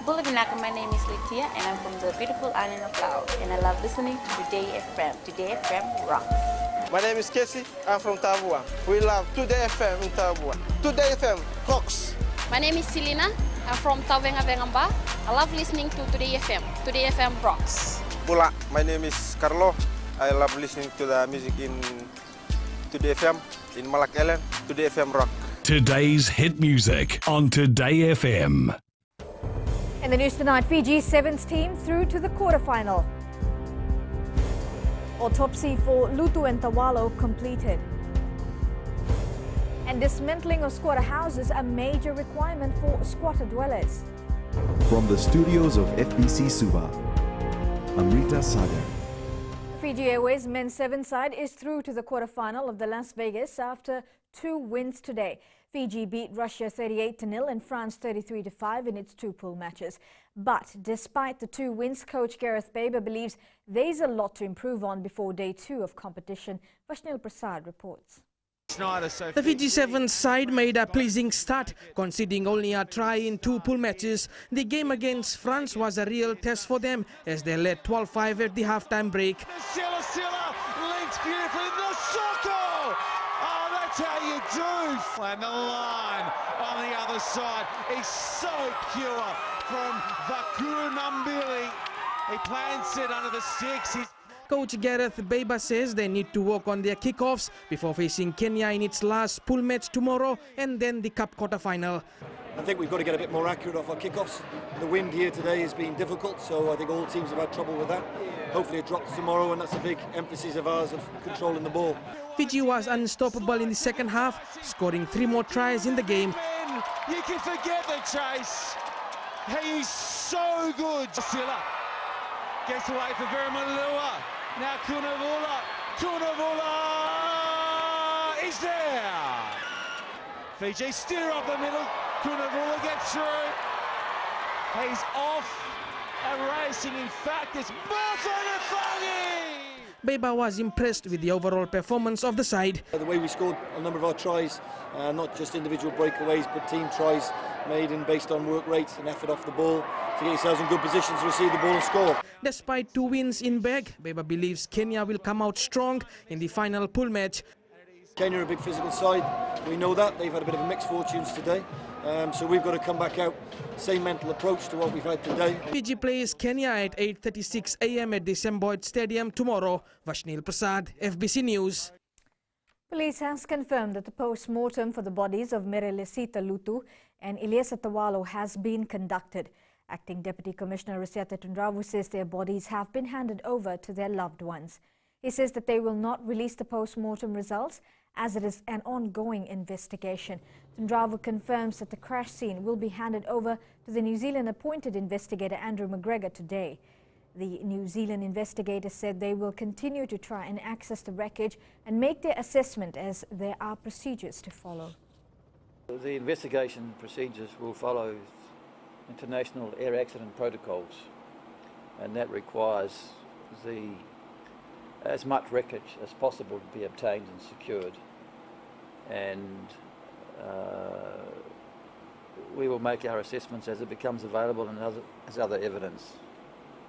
Bulavinaka, my name is Litia and I'm from the beautiful island of Laos and I love listening to Today FM. Today FM rocks. My name is Casey, I'm from Tabua. We love Today FM in Tabua. Today FM rocks. My name is Selina, I'm from Tavenga Vengamba. I love listening to Today FM. Today FM rocks. Pula, my name is Carlo. I love listening to the music in Today FM, in Malak Island. Today FM rock. Today's hit music on Today FM. In the news tonight, Fiji's sevens team through to the quarterfinal. Autopsy for Lutu and Tawalo completed. And dismantling of squatter houses a major requirement for squatter dwellers. From the studios of FBC Suva, Amrita Sagar. Fiji Airways men's seven side is through to the quarterfinal of the Las Vegas after 2 wins today. Fiji beat Russia 38-0 and France 33-5 in its 2 pool matches. But despite the 2 wins, coach Gareth Baber believes there's a lot to improve on before day 2 of competition. Vashnil Prasad reports. The Fiji Sevens side made a pleasing start, conceding only a try in 2 pool matches. The game against France was a real test for them as they led 12-5 at the halftime break. Silla links beautifully. The Soko! Oh, that's how you do. And the line on the other side is so pure from Vakuru Nambili. He plants it under the sticks. Coach Gareth Baber says they need to work on their kickoffs before facing Kenya in its last pool match tomorrow and then the Cup quarterfinal. I think we've got to get a bit more accurate off our kickoffs. The wind here today has been difficult, so I think all teams have had trouble with that. Hopefully it drops tomorrow, and that's a big emphasis of ours of controlling the ball. Fiji was unstoppable in the second half, scoring 3 more tries in the game. You can forget the chase. He's so good. Silla gets away for Veramalua. Now Kunavula is there. Fiji steer up the middle. Kunavula gets through. He's off and racing. In fact, it's Mafanafangi. Baber was impressed with the overall performance of the side. The way we scored a number of our tries, not just individual breakaways, but team tries made and based on work rates and effort off the ball to get yourselves in good positions to receive the ball and score. Despite 2 wins in bag, Baber believes Kenya will come out strong in the final pool match. Kenya are a big physical side. We know that. They've had a bit of a mixed fortunes today. So we've got to come back out, same mental approach to what we've had today. Fiji plays Kenya at 8:36 a.m. at the Semboid Stadium tomorrow. Vashnil Prasad, FBC News. Police has confirmed that the post-mortem for the bodies of Merelesita Lutu and Ilyesa Tawalo has been conducted. Acting Deputy Commissioner Resiata Tundravu says their bodies have been handed over to their loved ones. He says that they will not release the post-mortem results as it is an ongoing investigation. Tundravu confirms that the crash scene will be handed over to the New Zealand appointed investigator Andrew McGregor today. The New Zealand investigator said they will continue to try and access the wreckage and make their assessment as there are procedures to follow. The investigation procedures will follow international air accident protocols, and that requires as much wreckage as possible to be obtained and secured, and we will make our assessments as it becomes available and as other evidence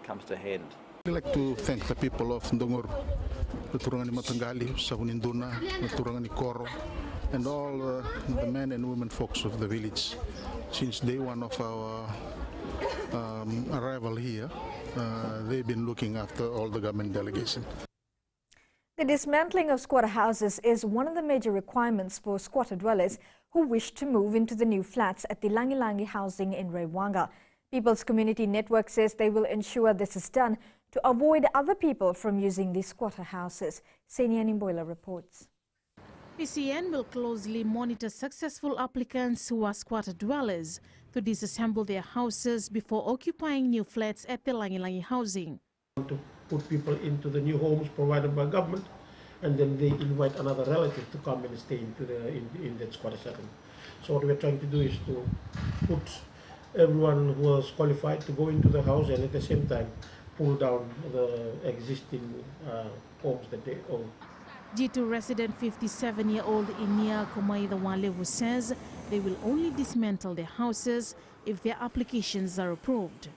comes to hand. I'd like to thank the people of Ndungur, Naturangani Matangali, Sahuninduna, Naturangani Koro, and all the men and women folks of the village. Since day one of our arrival here, they've been looking after all the government delegation. The dismantling of squatter houses is one of the major requirements for squatter dwellers who wish to move into the new flats at the Langi housing in Rewanga. People's Community Network says they will ensure this is done to avoid other people from using the squatter houses. Senia Nimboila reports. PCN will closely monitor successful applicants who are squatter dwellers to disassemble their houses before occupying new flats at the Langi housing. To put people into the new homes provided by government, and then they invite another relative to come and stay in that squatter settlement. So what we're trying to do is to put everyone who was qualified to go into the house and at the same time pull down the existing homes that they own. G2 resident 57-year-old Inia Komaidawanlevu says they will only dismantle their houses if their applications are approved.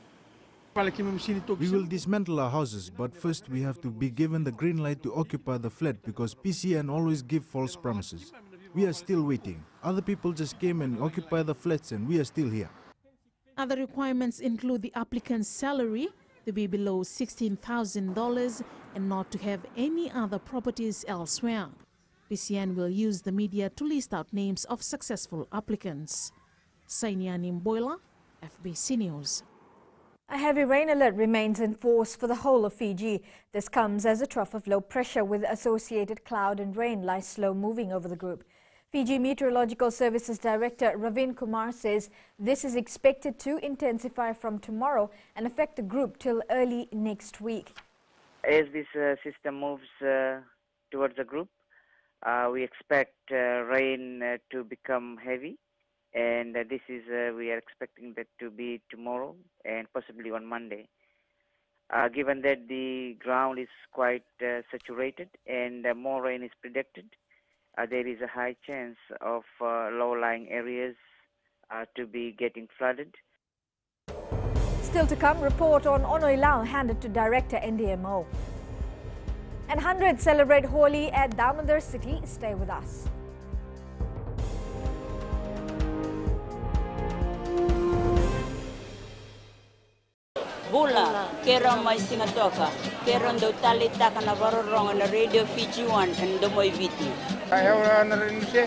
We will dismantle our houses, but first we have to be given the green light to occupy the flat because PCN always give false promises. We are still waiting. Other people just came and occupied the flats and we are still here. Other requirements include the applicant's salary to be below $16,000 and not to have any other properties elsewhere. PCN will use the media to list out names of successful applicants. Sainiani Mboila, FBC News. A heavy rain alert remains in force for the whole of Fiji. This comes as a trough of low pressure with associated cloud and rain lies slow moving over the group. Fiji Meteorological Services Director Ravin Kumar says this is expected to intensify from tomorrow and affect the group till early next week. As this system moves towards the group, we expect rain to become heavy, and this is we are expecting that to be tomorrow and possibly on Monday. Given that the ground is quite saturated and more rain is predicted, there is a high chance of low-lying areas to be getting flooded. Still to come, report on Onoi Lau handed to Director NDMO. And hundreds celebrate Holi at Damodar City. Stay with us. Bula, kera mai singatoka, kera ndo tali taka na varorong na Radio Fiji 1 and domoy viti. Ayaw na rin siya.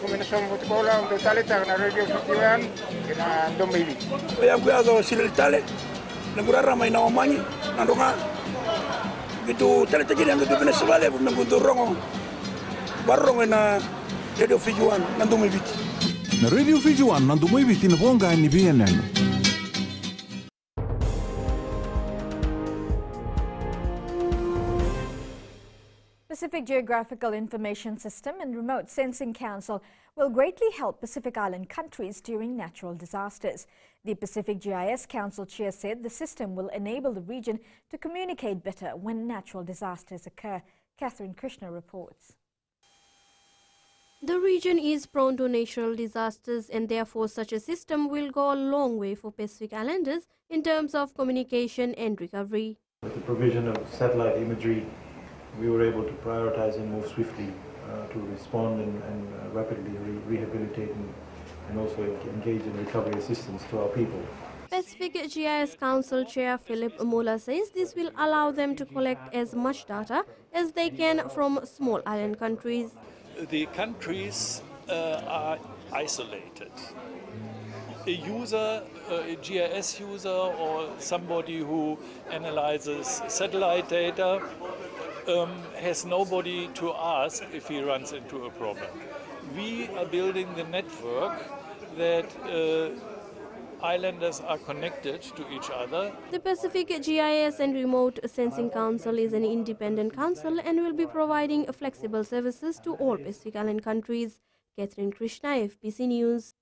Kombinasyon ko la ndo tali taka na Radio Fiji 1 kina domoy viti. Kaya kuyazo silil tali, nagurara may nawamanyi, nandunga. Gitu tali tagi yang gitu Venezuela pun nagudurong, barong na Radio Fiji 1 na domoy viti. Na Radio Fiji 1 na domoy viti na bonga ni BNN. Pacific Geographical Information System and Remote Sensing Council will greatly help Pacific Island countries during natural disasters. The Pacific GIS Council Chair said the system will enable the region to communicate better when natural disasters occur. Catherine Krishna reports. The region is prone to natural disasters and therefore such a system will go a long way for Pacific Islanders in terms of communication and recovery. With the provision of satellite imagery, we were able to prioritize and move swiftly to respond and rapidly rehabilitate and also engage in recovery assistance to our people. Pacific GIS Council Chair Philip Mola says this will allow them to collect as much data as they can from small island countries. The countries are isolated. A user, a GIS user or somebody who analyzes satellite data has nobody to ask if he runs into a problem. We are building the network that islanders are connected to each other. The Pacific GIS and Remote Sensing Council is an independent council and will be providing flexible services to all Pacific Island countries. Catherine Krishna, FBC News.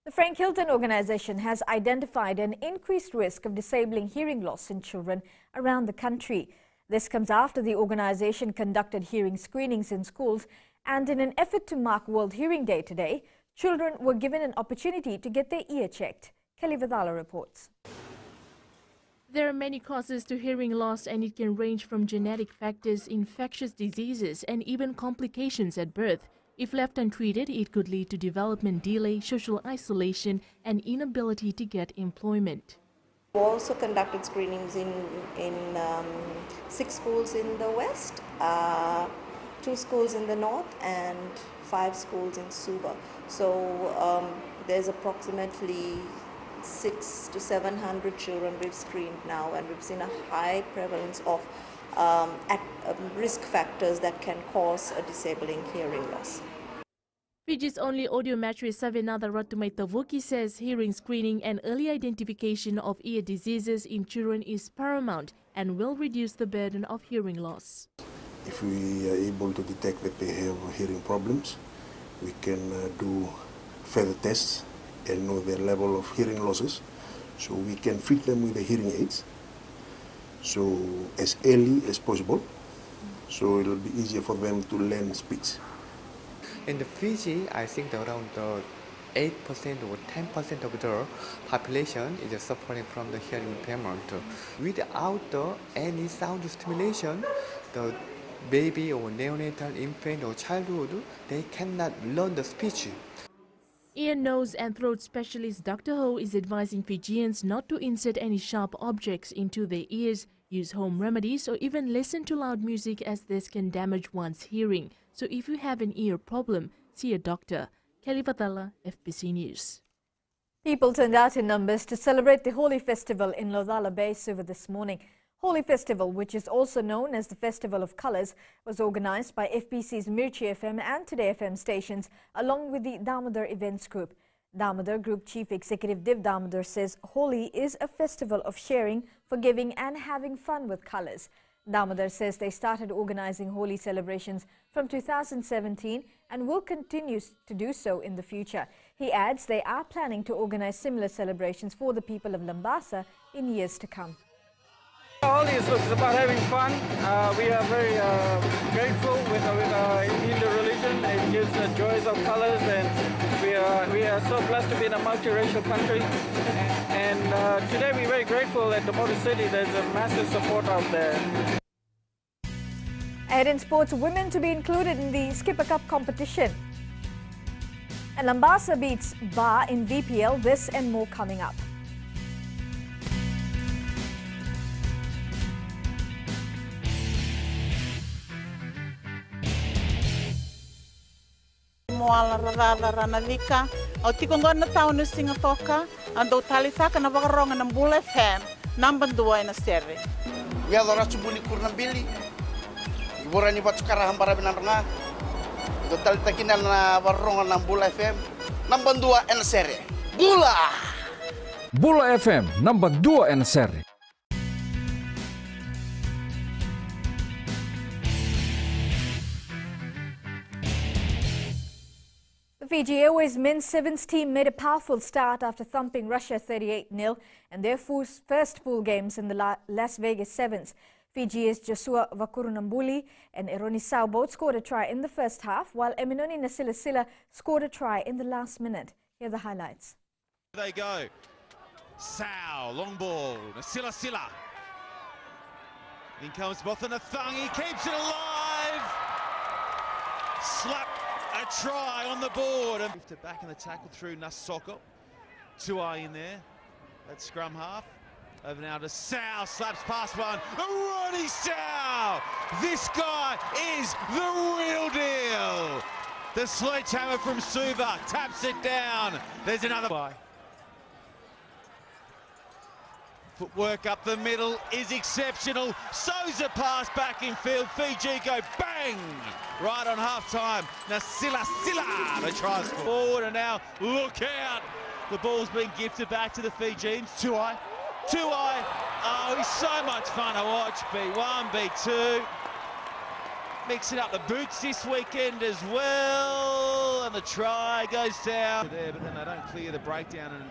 The Frank Hilton organization has identified an increased risk of disabling hearing loss in children around the country. This comes after the organization conducted hearing screenings in schools, and in an effort to mark World Hearing Day today, children were given an opportunity to get their ear checked. Kelly Vidala reports. There are many causes to hearing loss, and it can range from genetic factors, infectious diseases, and even complications at birth. If left untreated, it could lead to development delay, social isolation, and inability to get employment. We also conducted screenings in 6 schools in the west, 2 schools in the north, and 5 schools in Suva. So there's approximately 600 to 700 children we've screened now, and we've seen a high prevalence of risk factors that can cause a disabling hearing loss. Fiji's only audiometrist Savinada Ratumaitavuki says hearing screening and early identification of ear diseases in children is paramount and will reduce the burden of hearing loss. If we are able to detect that they have hearing problems, we can do further tests and know their level of hearing losses, so we can treat them with the hearing aids so as early as possible, so it will be easier for them to learn speech. In the Fiji, I think around 8% or 10% of the population is suffering from the hearing impairment. Without any sound stimulation, the baby or neonatal infant or childhood, they cannot learn the speech. Ear, nose and throat specialist Dr. Ho is advising Fijians not to insert any sharp objects into their ears, use home remedies or even listen to loud music, as this can damage one's hearing. So if you have an ear problem, see a doctor. Kelly Vatala, FBC News. People turned out in numbers to celebrate the Holi Festival in Lodala Bay Suva this morning. Holi Festival, which is also known as the Festival of Colours, was organised by FBC's Mirchi FM and Today FM stations, along with the Damodar Events Group. Damodar Group Chief Executive Div Damodar says Holi is a festival of sharing, forgiving and having fun with colours. Damodar says they started organising Holi celebrations from 2017 and will continue to do so in the future. He adds they are planning to organise similar celebrations for the people of Lambasa in years to come. Holi is about having fun. We are very grateful with our Hindu religion. It gives the joys of colors, and we are so blessed to be in a multiracial country. And today we're very grateful at the Motor City. There's a massive support out there. Ahead in sports, women to be included in the Skipper Cup competition. And Lambasa beats Ba in VPL. This and more coming up. Moala rarara ranavika au tikongona tau no singa toka ando talitaka na wakaronga na Bula FM number 2 na serre ya dora subuli kurnambili iborani batukara hambara binaranga do talitakina na wakaronga na Bula FM number 2 na serre Bula FM number 2 na serre. Fiji Airways men's sevens team made a powerful start after thumping Russia 38-0 and their first pool games in the Las Vegas Sevens. Fiji's Joshua Vakurunambuli and Eroni Sau both scored a try in the first half, while Eminoni Nasilasila scored a try in the last minute. Here are the highlights. They go. Sau, long ball, Nasilasila. In comes Bothanathang, he keeps it alive. Slap. A try on the board. And lifted back in the tackle through Nasoko. Tuai in there. That scrum half. Over now to Sau. Slaps past one. Ronnie Sau! This guy is the real deal. The sledgehammer from Suva taps it down. There's another by. Footwork up the middle is exceptional. So's a pass back in field. Fiji go bang! Right on half-time. Now Silla, the try forward, and now look out. The ball's been gifted back to the Fijians. Tuai. Oh, he's so much fun to watch. B1, B2. Mixing up the boots this weekend as well. And the try goes down. There, but then they don't clear the breakdown, and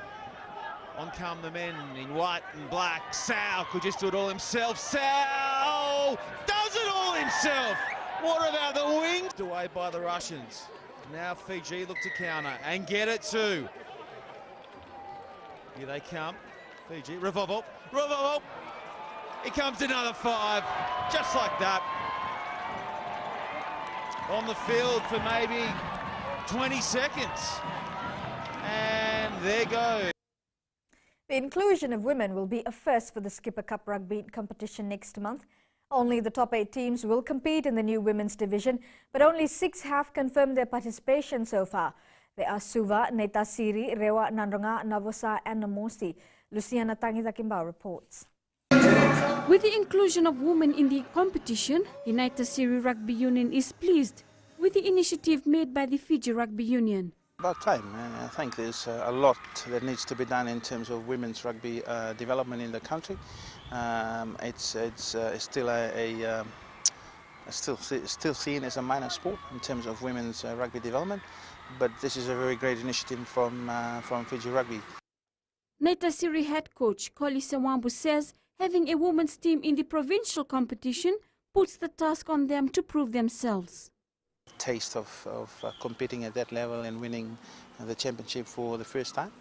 on come the men in white and black. Sau could just do it all himself. Sau does it all himself. What about the wing? Away by the Russians. Now Fiji look to counter and get it too. Here they come. Fiji, Revolvo. Here comes another 5. Just like that. On the field for maybe 20 seconds. And there goes. The inclusion of women will be a first for the Skipper Cup rugby competition next month. Only the top 8 teams will compete in the new women's division, but only 6 have confirmed their participation so far. They are Suva, Netasiri, Rewa, Nandronga, Navosa and Namosi. Luciana Tangitakimbao reports. With the inclusion of women in the competition, the Netasiri Rugby Union is pleased with the initiative made by the Fiji Rugby Union. About time. I think there's a lot that needs to be done in terms of women's rugby development in the country. It's still seen as a minor sport in terms of women's rugby development, but this is a very great initiative from Fiji Rugby. Netasiri head coach Koli Sewambu says having a women's team in the provincial competition puts the task on them to prove themselves. taste of competing at that level and winning the championship for the first time.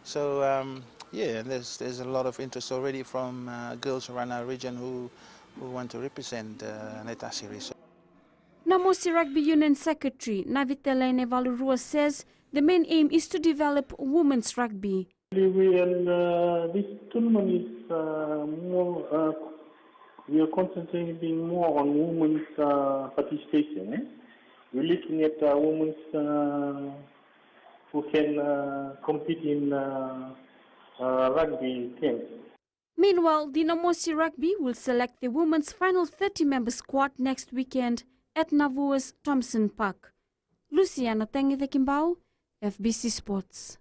So yeah, there's a lot of interest already from girls around our region who want to represent Neta series. Namosi Rugby Union Secretary Navitelene Valurua says the main aim is to develop women's rugby. This tournament is more, we are concentrating more on women's participation. We're looking at women who can compete in rugby teams. Meanwhile, the Namosi Rugby will select the women's final 30-member squad next weekend at Navua's Thompson Park. Luciana Tengithekimbau, FBC Sports.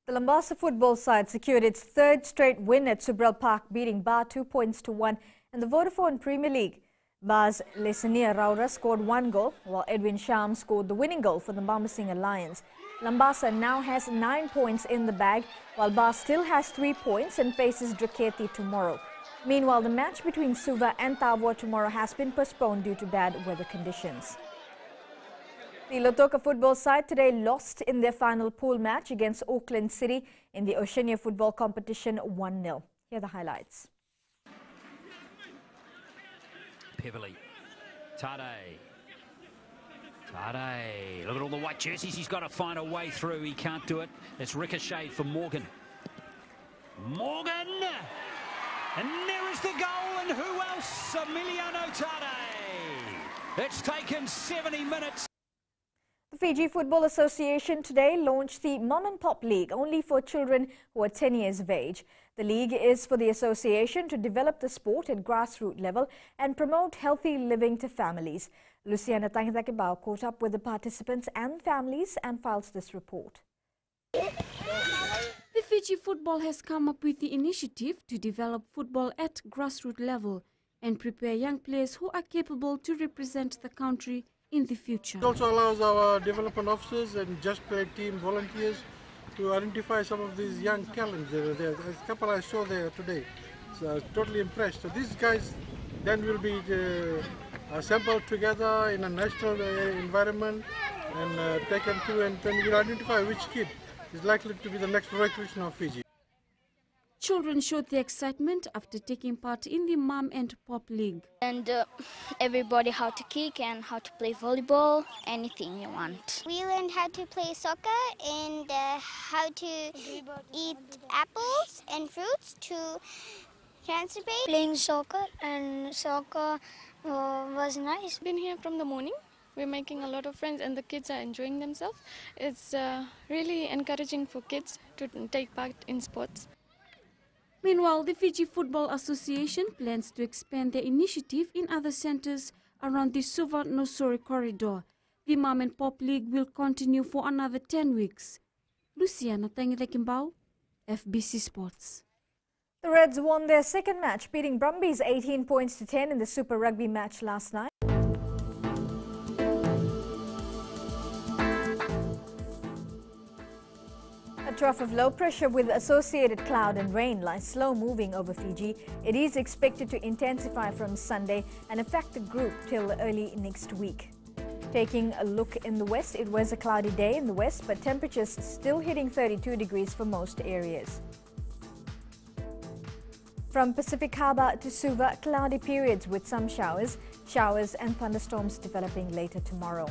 The Lambasa football side secured its third straight win at Subral Park, beating Bar 2-1 in the Vodafone Premier League. Bar's Lesania Raura scored 1 goal, while Edwin Sham scored the winning goal for the Bambasinga Lions. Lambasa now has 9 points in the bag, while Bar still has 3 points and faces Draketi tomorrow. Meanwhile, the match between Suva and Tavua tomorrow has been postponed due to bad weather conditions. The Lotoka football side today lost in their final pool match against Auckland City in the Oceania football competition 1-0. Here are the highlights. Peverly, Tade, look at all the white jerseys, he's got to find a way through, he can't do it. It's ricocheted for Morgan. And there is the goal, and who else? Emiliano Tade. It's taken 70 minutes. The Fiji Football Association today launched the Mum and Pop League, only for children who are 10 years of age. The league is for the association to develop the sport at grassroots level and promote healthy living to families. Luciana Tangitakibao caught up with the participants and families and files this report. The Fiji Football has come up with the initiative to develop football at grassroots level and prepare young players who are capable to represent the country in the future. It also allows our development officers and just play team volunteers to identify some of these young talents that are there. There's a couple I saw there today, so I was totally impressed. So these guys then will be assembled together in a national environment and taken to, and then we'll identify which kid is likely to be the next recruiting of Fiji. Children showed their excitement after taking part in the Mum and Pop League. And everybody how to kick and how to play volleyball, anything you want. We learned how to play soccer and how to eat apples and fruits to transport. Playing soccer, and soccer was nice. Been here from the morning. We're making a lot of friends and the kids are enjoying themselves. It's really encouraging for kids to take part in sports. Meanwhile, the Fiji Football Association plans to expand their initiative in other centres around the Suva-Nosori corridor. The Mum and Pop League will continue for another 10 weeks. Luciana Tangithekimbau, FBC Sports. The Reds won their second match, beating Brumbies 18-10 in the Super Rugby match last night. A trough of low pressure with associated cloud and rain lies slow moving over Fiji. It is expected to intensify from Sunday and affect the group till early next week. Taking a look in the west, it was a cloudy day in the west, but temperatures still hitting 32 degrees for most areas. From Pacific Harbour to Suva, cloudy periods with some showers and thunderstorms developing later tomorrow.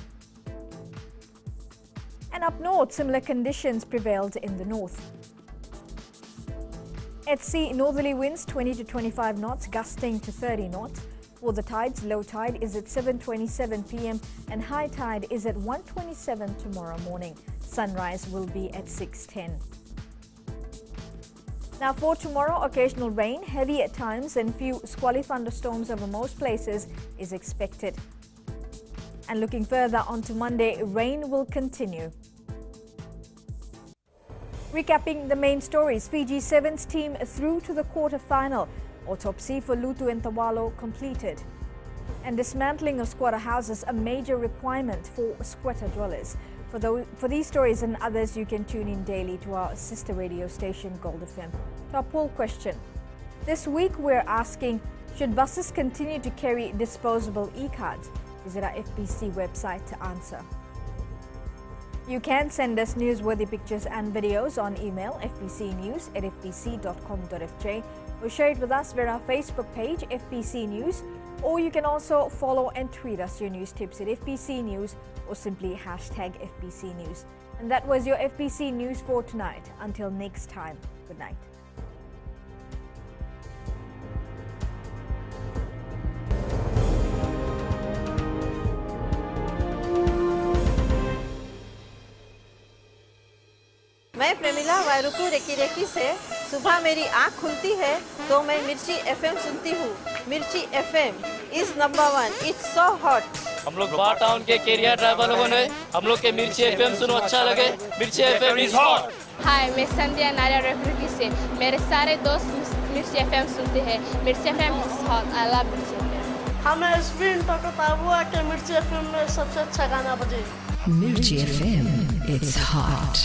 And up north, similar conditions prevailed in the north. At sea, northerly winds 20 to 25 knots, gusting to 30 knots. For the tides, low tide is at 7:27 p.m. and high tide is at 1:27 tomorrow morning. Sunrise will be at 6:10. Now for tomorrow, occasional rain, heavy at times and few squally thunderstorms over most places is expected. And looking further onto Monday, rain will continue. Recapping the main stories, Fiji Sevens team through to the quarter-final. Autopsy for Lutu and Tawalo completed. And dismantling of squatter houses, a major requirement for squatter dwellers. For these stories and others, you can tune in daily to our sister radio station, Gold FM. To our poll question. This week, we're asking, should buses continue to carry disposable e-cards? Visit our FBC website to answer. You can send us newsworthy pictures and videos on email fbcnews@fbc.com.fj or share it with us via our Facebook page FBC News, or you can also follow and tweet us your news tips at FBC News or simply #FBC News. And that was your FBC News for tonight. Until next time, good night. मैं Premila वायरुकू recce recce से सुबह मेरी आँख खुलती है तो मैं मिर्ची FM सुनती हूँ। मिर्ची FM is number 1. It's so hot. हम लोग बार टाउन के कैरियर ड्राइवर लोगों ने हम लोग के मिर्ची FM सुनो अच्छा लगे। मिर्ची FM is hot. हाय, मैं संध्या नारिया रेफरी से मेरे सारे दोस्त मिर्ची FM सुनते हैं। मिर्ची FM is hot. I love मिर्ची FM. हमें स्पिन टोकता हुआ कि मिर्ची FM में सबसे अच्छा गाना बजे। Mirchi FM, it's hot.